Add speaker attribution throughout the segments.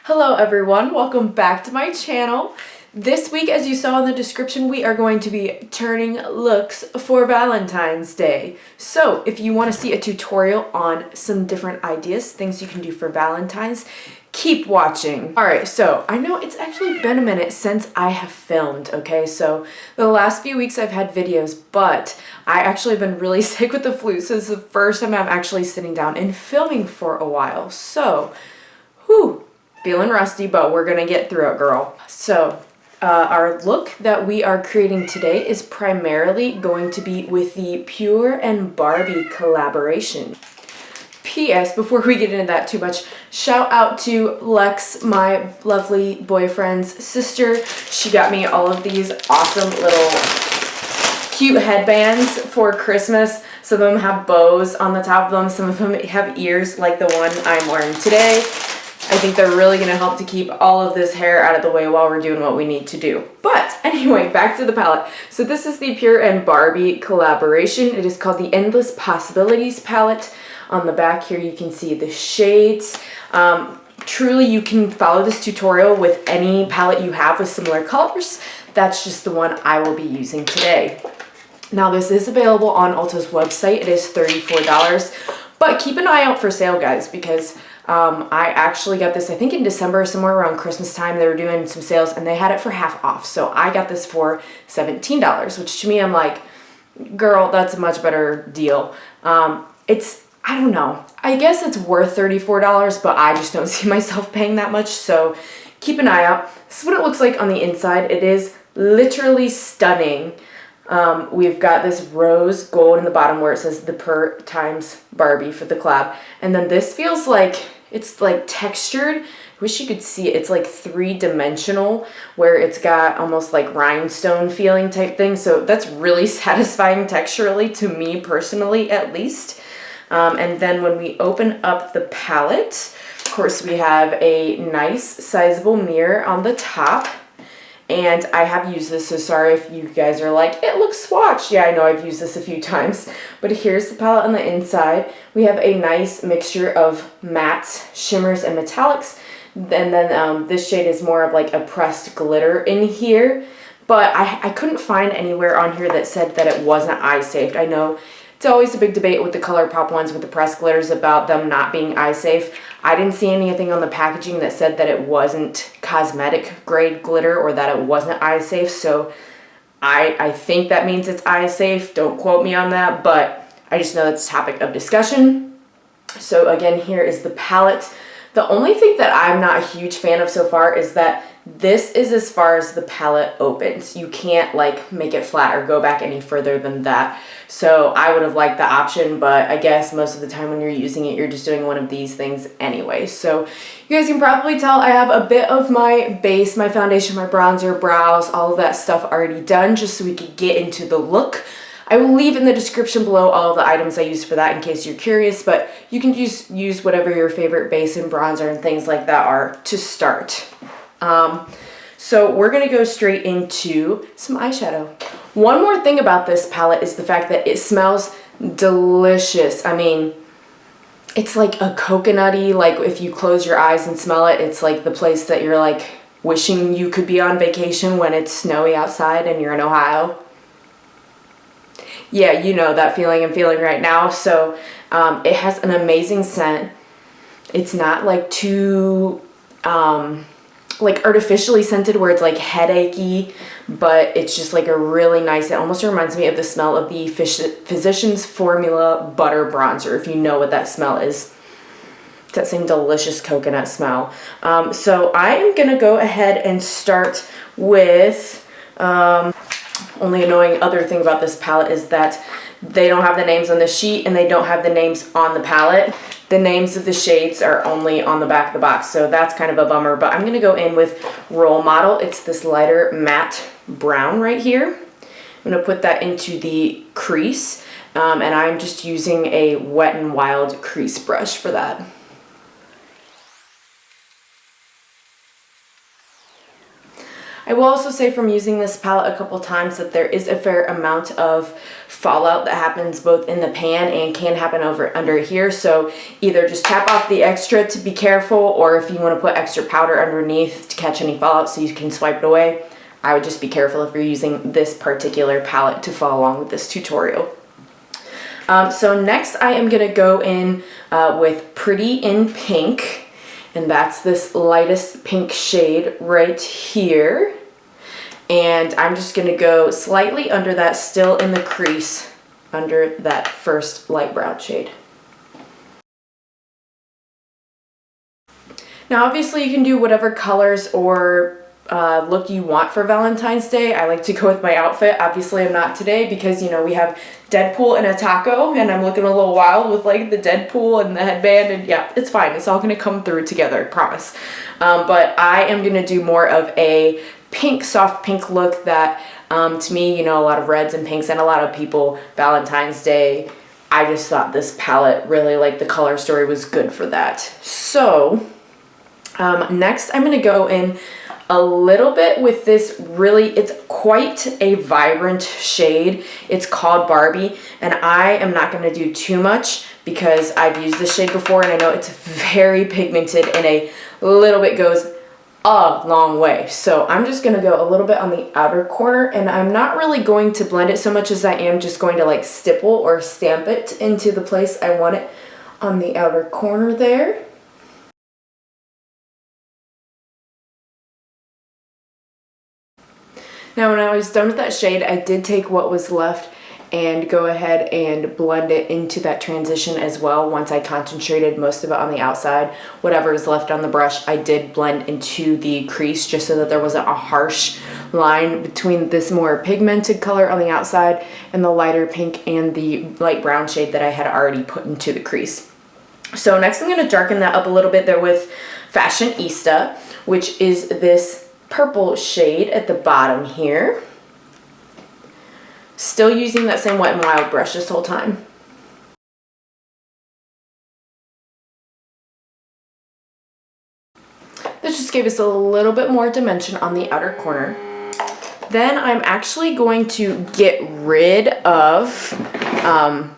Speaker 1: Hello everyone, welcome back to my channel. This week, as you saw in the description, we are going to be turning looks for Valentine's Day. So if you want to see a tutorial on some different ideas, things you can do for Valentine's, keep watching. Alright, so I know it's actually been a minute since I have filmed, okay? So the last few weeks I've had videos, but I actually have been really sick with the flu, so this is the first time I'm actually sitting down and filming for a while. So, whew. Feeling rusty, but we're gonna get through it, girl. So, our look that we are creating today is primarily going to be with the Pure and Barbie collaboration. P.S. Before we get into that too much, shout out to Lex, my lovely boyfriend's sister. She got me all of these awesome little cute headbands for Christmas. Some of them have bows on the top of them. Some of them have ears like the one I'm wearing today. I think they're really going to help to keep all of this hair out of the way while we're doing what we need to do. But anyway, back to the palette. So this is the Pure and Barbie collaboration. It is called the Endless Possibilities palette. On the back here you can see the shades. Truly you can follow this tutorial with any palette you have with similar colors. That's just the one I will be using today. Now this is available on Ulta's website. It is $34. But keep an eye out for sale, guys, because I actually got this, I think in December, somewhere around Christmas time. They were doing some sales and they had it for half off. So I got this for $17, which to me, I'm like, girl, that's a much better deal. I don't know. I guess it's worth $34, but I just don't see myself paying that much. So keep an eye out. This is what it looks like on the inside. It is literally stunning. We've got this rose gold in the bottom where it says the Per times Barbie for the collab. And then this feels like, it's like textured. I wish you could see it. It's like three-dimensional where it's got almost like rhinestone feeling type thing. So that's really satisfying texturally to me personally, at least. And then when we open up the palette, of course we have a nice sizable mirror on the top. And I have used this, so sorry if you guys are like, it looks swatched. Yeah, I know I've used this a few times. But here's the palette on the inside. We have a nice mixture of mattes, shimmers, and metallics. And then this shade is more of like a pressed glitter in here. But I couldn't find anywhere on here that said that it wasn't eye safe. I know it's always a big debate with the ColourPop ones with the pressed glitters about them not being eye safe. I didn't see anything on the packaging that said that it wasn't cosmetic grade glitter or that it wasn't eye safe. So I think that means it's eye safe. Don't quote me on that, but I just know that's a topic of discussion. So again, here is the palette. The only thing that I'm not a huge fan of so far is that this is as far as the palette opens. You can't like make it flat or go back any further than that. So I would have liked the option, but I guess most of the time when you're using it, you're just doing one of these things anyway. So you guys can probably tell I have a bit of my base, my foundation, my bronzer, brows, all of that stuff already done just so we could get into the look. I will leave in the description below all of the items I used for that in case you're curious, but you can just use whatever your favorite base and bronzer and things like that are to start. So we're going to go straight into some eyeshadow. One more thing about this palette is the fact that it smells delicious. I mean, it's like a coconutty, like if you close your eyes and smell it, it's like the place that you're like wishing you could be on vacation when it's snowy outside and you're in Ohio. Yeah, you know that feeling I'm feeling right now. So it has an amazing scent. It's not like too like artificially scented where it's like headachy, but it's just like a really nice, it almost reminds me of the smell of the Physicians Formula Butter Bronzer, if you know what that smell is. It's that same delicious coconut smell. So I am gonna go ahead and start with, only annoying other thing about this palette is that they don't have the names on the sheet and they don't have the names on the palette. The names of the shades are only on the back of the box, so that's kind of a bummer, but I'm going to go in with Role Model. It's this lighter matte brown right here. I'm going to put that into the crease, and I'm just using a Wet n Wild crease brush for that. I will also say from using this palette a couple times that there is a fair amount of fallout that happens both in the pan and can happen under here. So either just tap off the extra to be careful, or if you want to put extra powder underneath to catch any fallout so you can swipe it away, I would just be careful if you're using this particular palette to follow along with this tutorial. So next I am going to go in with Pretty in Pink. And that's this lightest pink shade right here. And I'm just going to go slightly under that, still in the crease, under that first light brown shade. Now obviously you can do whatever colors or look you want for Valentine's Day. I like to go with my outfit. Obviously I'm not today because, you know, we have Deadpool and a taco, and I'm looking a little wild with like the Deadpool and the headband, and yeah, it's fine. It's all gonna come through together, I promise. But I am gonna do more of a pink, soft pink look that to me, you know, a lot of reds and pinks and a lot of people, Valentine's Day, I just thought this palette really, like, the color story was good for that. So next I'm gonna go in a little bit with this really, it's quite a vibrant shade. It's called Barbie, and I am not going to do too much because I've used this shade before and I know it's very pigmented and a little bit goes a long way. So I'm just going to go a little bit on the outer corner, and I'm not really going to blend it so much as I am just going to like stipple or stamp it into the place I want it on the outer corner there. Now when I was done with that shade, I did take what was left and go ahead and blend it into that transition as well. Once I concentrated most of it on the outside, whatever is left on the brush, I did blend into the crease just so that there wasn't a harsh line between this more pigmented color on the outside and the lighter pink and the light brown shade that I had already put into the crease. So next I'm going to darken that up a little bit there with Fashionista, which is this purple shade at the bottom here. Still using that same Wet n Wild brush this whole time. This just gave us a little bit more dimension on the outer corner. Then I'm actually going to get rid of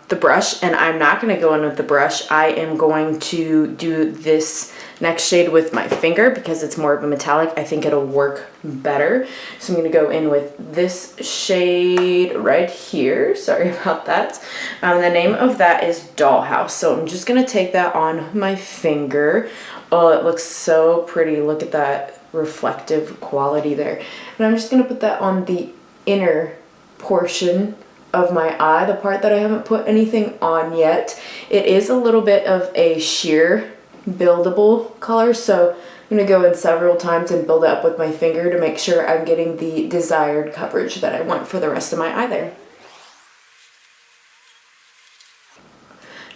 Speaker 1: the brush, and I'm not going to go in with the brush. I am going to do this next shade with my finger because it's more of a metallic. I think it'll work better. So I'm going to go in with this shade right here. Sorry about that. The name of that is Dollhouse. So I'm just going to take that on my finger. Oh, it looks so pretty. Look at that reflective quality there. And I'm just going to put that on the inner portion of my eye, the part that I haven't put anything on yet. It is a little bit of a sheer buildable color, so I'm going to go in several times and build it up with my finger to make sure I'm getting the desired coverage that I want for the rest of my eye there.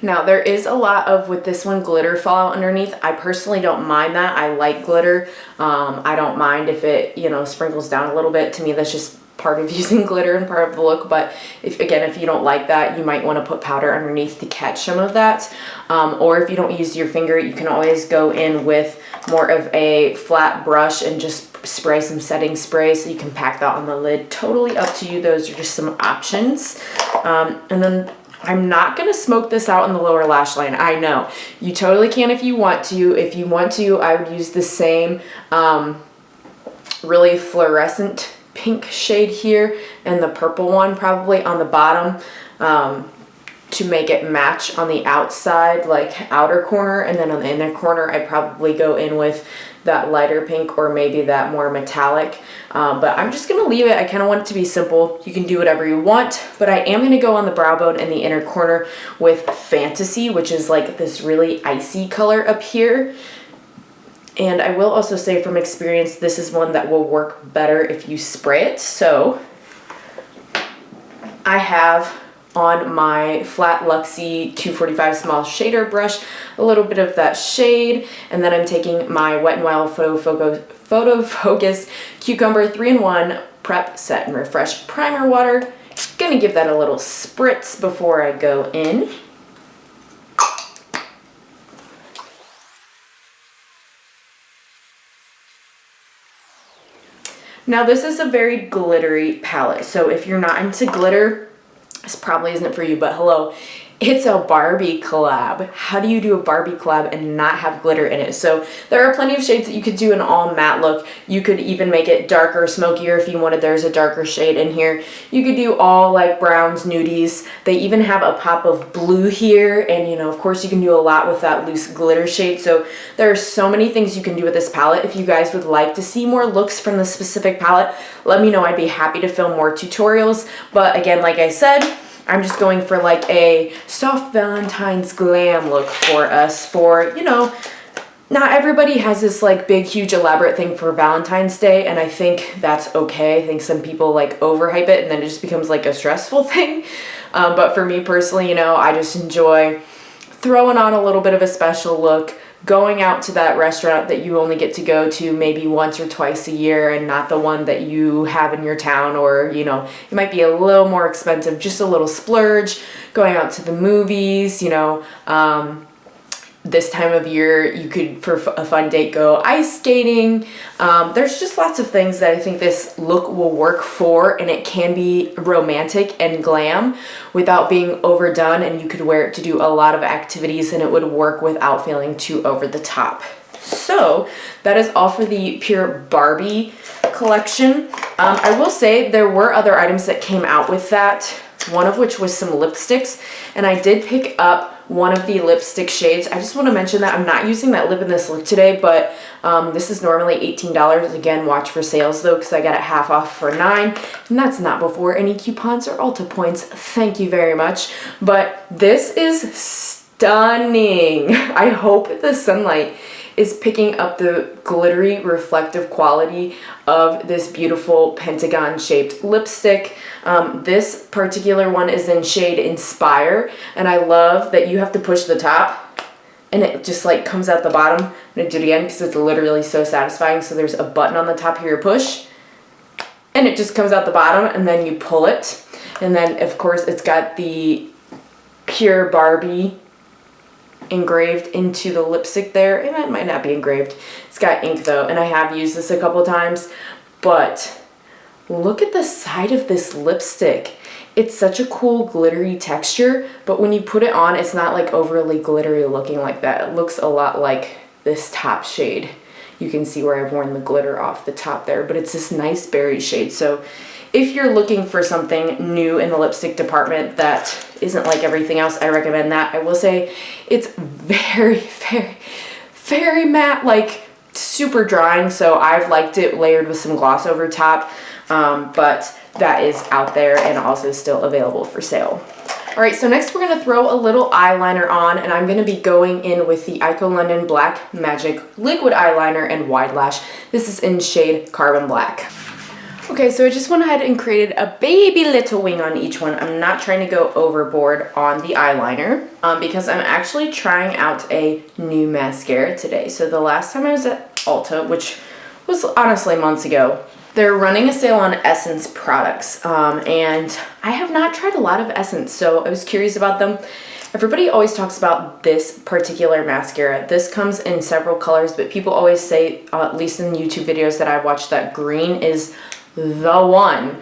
Speaker 1: Now there is a lot of, with this one, glitter fallout underneath. I personally don't mind that. I like glitter. I don't mind if it, you know, sprinkles down a little bit. To me, that's just part of using glitter and part of the look. But if you don't like that, you might want to put powder underneath to catch some of that. Or if you don't use your finger, you can always go in with more of a flat brush and just spray some setting spray so you can pack that on the lid. Totally up to you. Those are just some options. And then I'm not going to smoke this out in the lower lash line. I know. You totally can if you want to. If you want to, I would use the same really fluorescent pink shade here and the purple one probably on the bottom to make it match on the outside, like outer corner, and then on the inner corner I probably go in with that lighter pink or maybe that more metallic, but I'm just gonna leave it. I kind of want it to be simple. You can do whatever you want, but I am gonna go on the brow bone in the inner corner with Fantasy, which is like this really icy color up here. And I will also say from experience, this is one that will work better if you spray it. So I have on my flat Luxie 245 small shader brush a little bit of that shade, and then I'm taking my Wet n Wild Photofocus Cucumber 3-in-1 Prep Set and Refresh Primer Water. Gonna give that a little spritz before I go in. Now this is a very glittery palette, so if you're not into glitter, this probably isn't for you, but hello. It's a Barbie collab. How do you do a Barbie collab and not have glitter in it? So there are plenty of shades that you could do an all matte look. You could even make it darker, smokier if you wanted. There's a darker shade in here. You could do all like browns, nudies. They even have a pop of blue here. And you know, of course you can do a lot with that loose glitter shade. So there are so many things you can do with this palette. If you guys would like to see more looks from the specific palette, let me know. I'd be happy to film more tutorials. But again, like I said, I'm just going for like a soft Valentine's glam look for us for, you know, not everybody has this like big, huge, elaborate thing for Valentine's Day, and I think that's okay. I think some people like overhype it and then it just becomes like a stressful thing. But for me personally, you know, I just enjoy throwing on a little bit of a special look, going out to that restaurant that you only get to go to maybe once or twice a year and not the one that you have in your town, or you know, it might be a little more expensive, just a little splurge, going out to the movies, you know. This time of year you could, for a fun date, go ice skating. There's just lots of things that I think this look will work for, and it can be romantic and glam without being overdone, and you could wear it to do a lot of activities and it would work without feeling too over the top. So that is all for the Pure Barbie collection. I will say there were other items that came out with that, one of which was some lipsticks, and I did pick up one of the lipstick shades. I just want to mention that I'm not using that lip in this look today, but this is normally $18. Again, watch for sales though, because I got it half off for $9, and that's not before any coupons or Ulta points. Thank you very much. But this is stunning. I hope the sunlight is picking up the glittery reflective quality of this beautiful pentagon shaped lipstick. This particular one is in shade Inspire, and I love that you have to push the top and it just like comes out the bottom. I'm gonna do it again because it's literally so satisfying. So there's a button on the top here, push, and it just comes out the bottom, and then you pull it, and then of course it's got the Pure Barbie engraved into the lipstick there. It might not be engraved. It's got ink though, and I have used this a couple times, but look at the side of this lipstick. It's such a cool glittery texture, but when you put it on, it's not like overly glittery looking like that. It looks a lot like this top shade. You can see where I've worn the glitter off the top there, but it's this nice berry shade. So if you're looking for something new in the lipstick department that isn't like everything else, I recommend that. I will say it's very, very, very matte, like super drying. So I've liked it layered with some gloss over top, but that is out there and also still available for sale. All right, so next we're gonna throw a little eyeliner on, and I'm gonna be going in with the Ico London Black Magic Liquid Eyeliner and Wide Lash. This is in shade Carbon Black. Okay, so I just went ahead and created a baby little wing on each one. I'm not trying to go overboard on the eyeliner because I'm actually trying out a new mascara today. So the last time I was at Ulta, which was honestly months ago, they're running a sale on Essence products, and I have not tried a lot of Essence, so I was curious about them. Everybody always talks about this particular mascara. This comes in several colors, but people always say, at least in YouTube videos that I watch, that green is the one.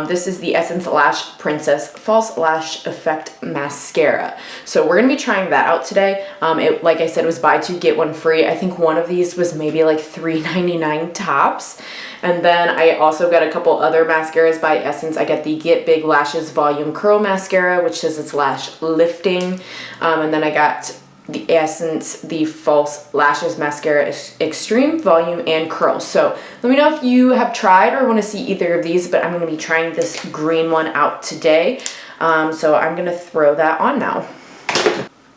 Speaker 1: This is the Essence Lash Princess False Lash Effect Mascara. So we're gonna be trying that out today. Like I said, it was buy two, get one free. I think one of these was maybe like $3.99 tops. And then I also got a couple other mascaras by Essence. I got the Get Big Lashes Volume Curl Mascara, which says it's lash lifting. And then I got the Essence, the False Lashes Mascara Extreme Volume and Curl. So let me know if you have tried or want to see either of these, but I'm going to be trying this green one out today. So I'm going to throw that on now.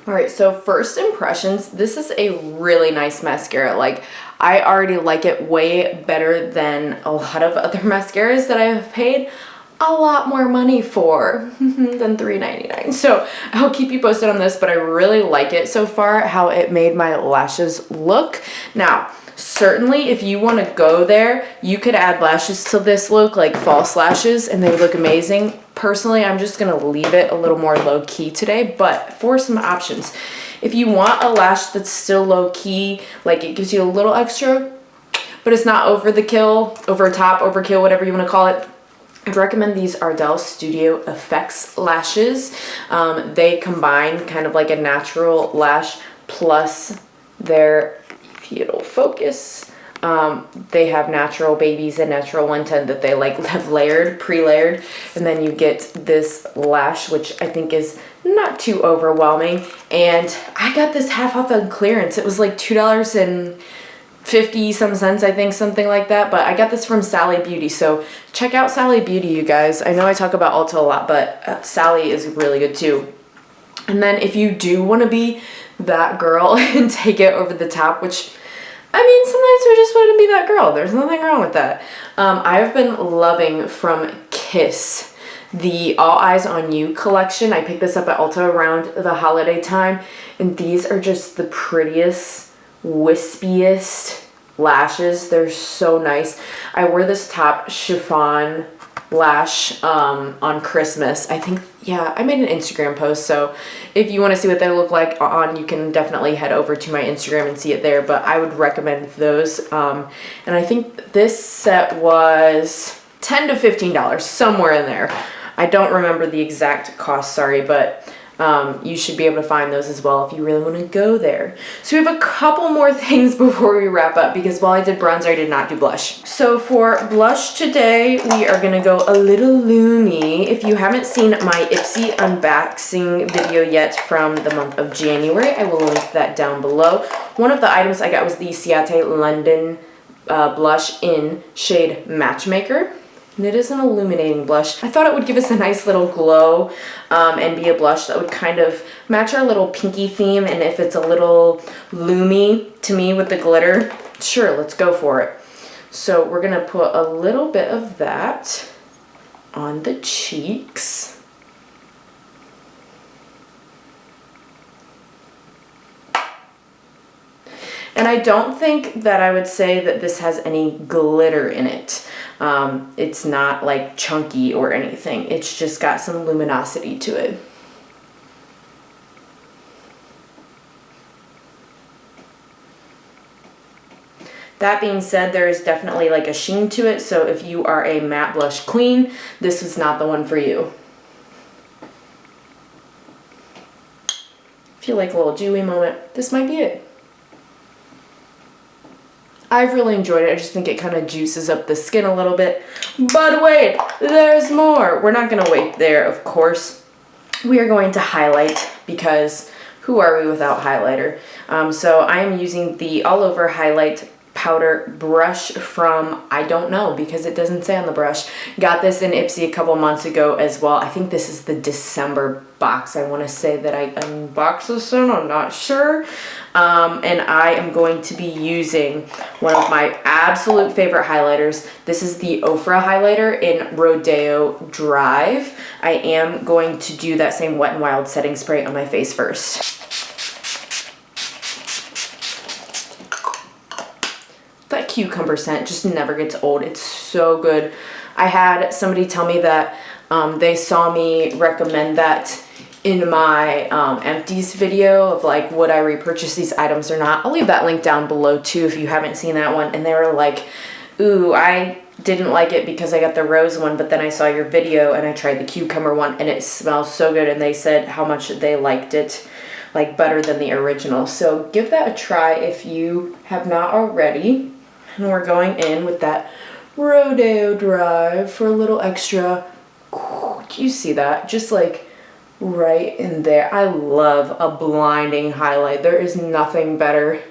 Speaker 1: All right, so first impressions, this is a really nice mascara. Like, I already like it way better than a lot of other mascaras that I have paid a lot more money for than $3.99. So I'll keep you posted on this, but I really like it so far, how it made my lashes look. Now, certainly if you want to go there, you could add lashes to this look, like false lashes, and they look amazing. Personally, I'm just going to leave it a little more low key today, but for some options, if you want a lash that's still low key, like it gives you a little extra but it's not over the kill, over top, overkill, whatever you want to call it. I'd recommend these Ardell Studio Effects lashes. They combine kind of like a natural lash plus their, if it'll focus, they have natural babies and natural 110 that they like have layered, pre-layered, and then you get this lash, which I think is not too overwhelming. And I got this half off on clearance. It was like $2.50 some cents, I think, something like that. But I got this from Sally Beauty, so check out Sally Beauty, you guys. I know I talk about Ulta a lot, but Sally is really good too. And then if you do want to be that girl and take it over the top, which, I mean, sometimes we just want to be that girl. There's nothing wrong with that. I've been loving from Kiss the All Eyes on You collection. I picked this up at Ulta around the holiday time, and these are just the prettiest, wispiest lashes. They're so nice. I wore this top chiffon lash on Christmas. I think, yeah, I made an Instagram post, so if you want to see what they look like on, you can definitely head over to my Instagram and see it there, but I would recommend those. And I think this set was $10 to $15, somewhere in there. I don't remember the exact cost, sorry, but you should be able to find those as well if you really want to go there. So we have a couple more things before we wrap up, because while I did bronzer, I did not do blush. So for blush today, we are going to go a little loomy. If you haven't seen my Ipsy unboxing video yet from the month of January, I will link that down below. One of the items I got was the Ciate London blush in shade Matchmaker. And it is an illuminating blush. I thought it would give us a nice little glow and be a blush that would kind of match our little pinky theme. And if it's a little loomy to me with the glitter, sure, let's go for it. So we're going to put a little bit of that on the cheeks. And I don't think that I would say that this has any glitter in it. It's not like chunky or anything. It's just got some luminosity to it. That being said, there is definitely like a sheen to it. So if you are a matte blush queen, this is not the one for you. If you like a little dewy moment, this might be it. I've really enjoyed it. I just think it kind of juices up the skin a little bit. But wait, there's more. We're not going to wait there, of course. We are going to highlight, because who are we without highlighter? So I am using the All Over Highlight Powder brush from, I don't know, because it doesn't say on the brush. Got this in Ipsy a couple months ago as well. I think this is the December box. I want to say that I unboxed this in, I'm not sure. And I am going to be using one of my absolute favorite highlighters. This is the Ofra highlighter in Rodeo Drive. I am going to do that same Wet n Wild setting spray on my face first. That cucumber scent just never gets old. It's so good. I had somebody tell me that they saw me recommend that in my empties video of like, would I repurchase these items or not. I'll leave that link down below too if you haven't seen that one. And they were like, ooh, I didn't like it because I got the rose one, but then I saw your video and I tried the cucumber one and it smells so good. And they said how much they liked it, like better than the original. So give that a try if you have not already. And we're going in with that Rodeo Drive for a little extra. Do you see that? Just like right in there. I love a blinding highlight. There is nothing better.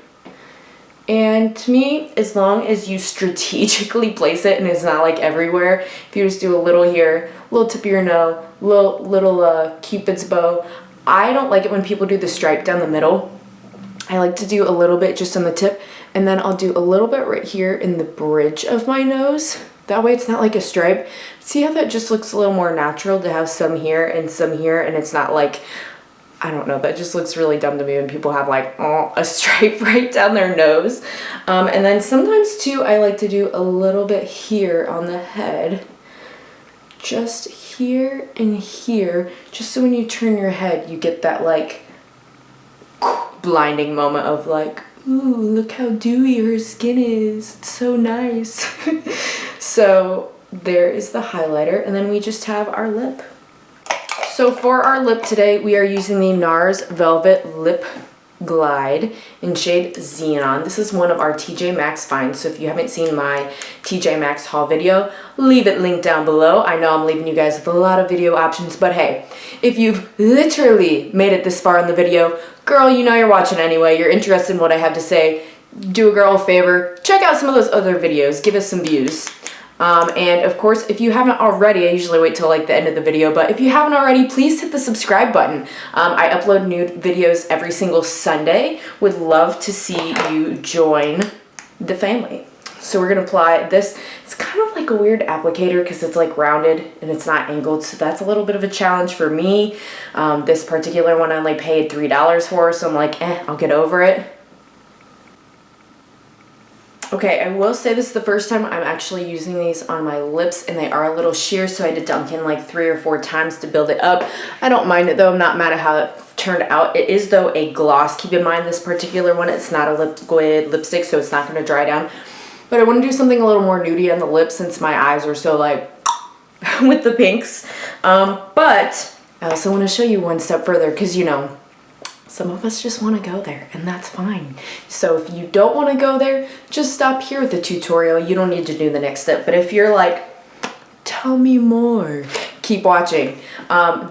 Speaker 1: And to me, as long as you strategically place it and it's not like everywhere, if you just do a little here, little tip of your nose, little cupid's bow. I don't like it when people do the stripe down the middle. I like to do a little bit just on the tip, and then I'll do a little bit right here in the bridge of my nose. That way it's not like a stripe. See how that just looks a little more natural to have some here, and it's not like, I don't know, that just looks really dumb to me when people have like a stripe right down their nose. And then sometimes too, I like to do a little bit here on the head. Just here and here, just so when you turn your head, you get that like blinding moment of like, Ooh, look how dewy her skin is. It's so nice. So there is the highlighter, and then we just have our lip. So for our lip today, we are using the NARS Velvet Lip Glide in shade Xenon. This is one of our TJ Maxx finds, so if you haven't seen my TJ Maxx haul video, leave it linked down below. I know I'm leaving you guys with a lot of video options, but hey, if you've literally made it this far in the video, girl, you know you're watching anyway, you're interested in what I have to say, do a girl a favor, check out some of those other videos, give us some views. And of course, if you haven't already, I usually wait till like the end of the video, but if you haven't already, please hit the subscribe button. I upload new videos every single Sunday. Would love to see you join the family. So we're gonna apply this. It's kind of like a weird applicator because it's like rounded and it's not angled, so that's a little bit of a challenge for me. This particular one I only paid $3 for, so I'm like, I'll get over it. Okay, I will say this is the first time I'm actually using these on my lips, and they are a little sheer, so I had to dunk in like 3 or 4 times to build it up. I don't mind it though. I'm not mad at how it turned out. It is though a gloss. Keep in mind this particular one, it's not a liquid lipstick, so it's not going to dry down. But I want to do something a little more nudie on the lips since my eyes are so like with the pinks. But I also want to show you one step further because, you know, some of us just want to go there, and that's fine. So if you don't want to go there, just stop here with the tutorial. You don't need to do the next step. But if you're like, tell me more, keep watching.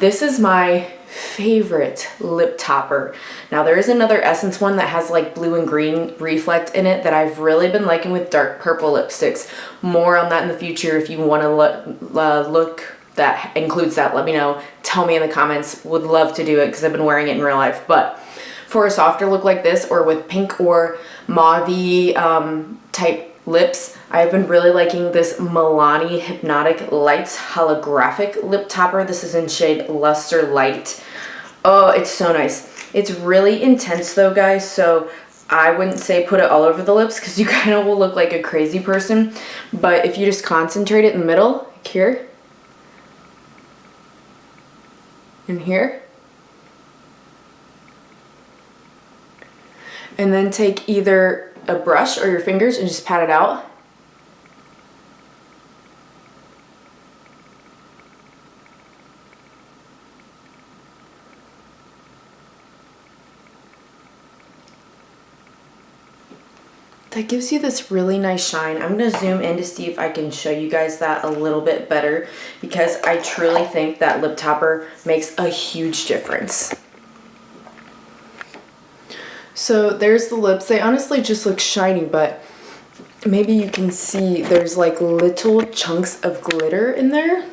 Speaker 1: This is my favorite lip topper. Now there is another Essence one that has like blue and green reflect in it that I've really been liking with dark purple lipsticks. More on that in the future. If you want to look that includes that, let me know. Tell me in the comments. Would love to do it because I've been wearing it in real life. But for a softer look like this, or with pink or mauve-y type lips, I've been really liking this Milani Hypnotic Lights Holographic Lip Topper. This is in shade Luster Light. Oh, it's so nice. It's really intense though, guys, so I wouldn't say put it all over the lips because you kind of will look like a crazy person. But if you just concentrate it in the middle, like here, and here, and then take either a brush or your fingers and just pat it out. That gives you this really nice shine. I'm going to zoom in to see if I can show you guys that a little bit better because I truly think that lip topper makes a huge difference. So there's the lips. They honestly just look shiny, but maybe you can see there's like little chunks of glitter in there.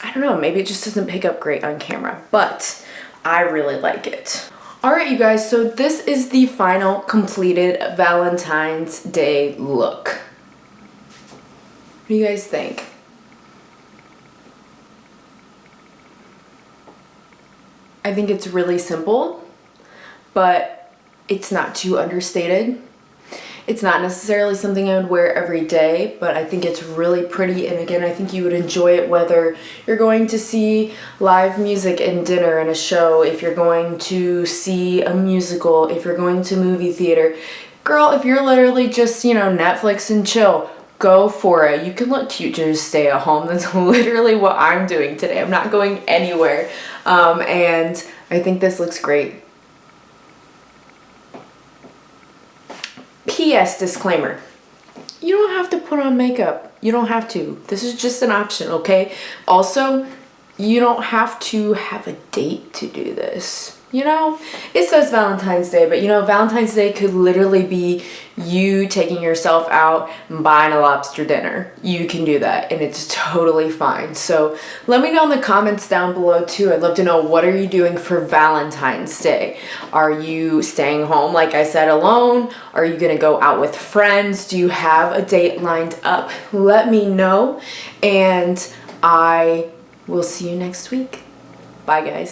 Speaker 1: I don't know, maybe it just doesn't pick up great on camera, but I really like it. Alright you guys, so this is the final completed Valentine's Day look. What do you guys think? I think it's really simple, but it's not too understated. It's not necessarily something I would wear every day, but I think it's really pretty, and again, I think you would enjoy it whether you're going to see live music and dinner and a show, if you're going to see a musical, if you're going to movie theater. Girl, if you're literally just, you know, Netflix and chill, go for it. You can look cute to just stay at home. That's literally what I'm doing today. I'm not going anywhere. And I think this looks great. P.S. disclaimer. You don't have to put on makeup. You don't have to. This is just an option, okay? Also, you don't have to have a date to do this. You know, it says Valentine's Day, but you know, Valentine's Day could literally be you taking yourself out and buying a lobster dinner. You can do that, and it's totally fine. So let me know in the comments down below too. I'd love to know, what are you doing for Valentine's Day? Are you staying home, like I said, alone? Are you gonna go out with friends? Do you have a date lined up? Let me know, and I will see you next week. Bye, guys.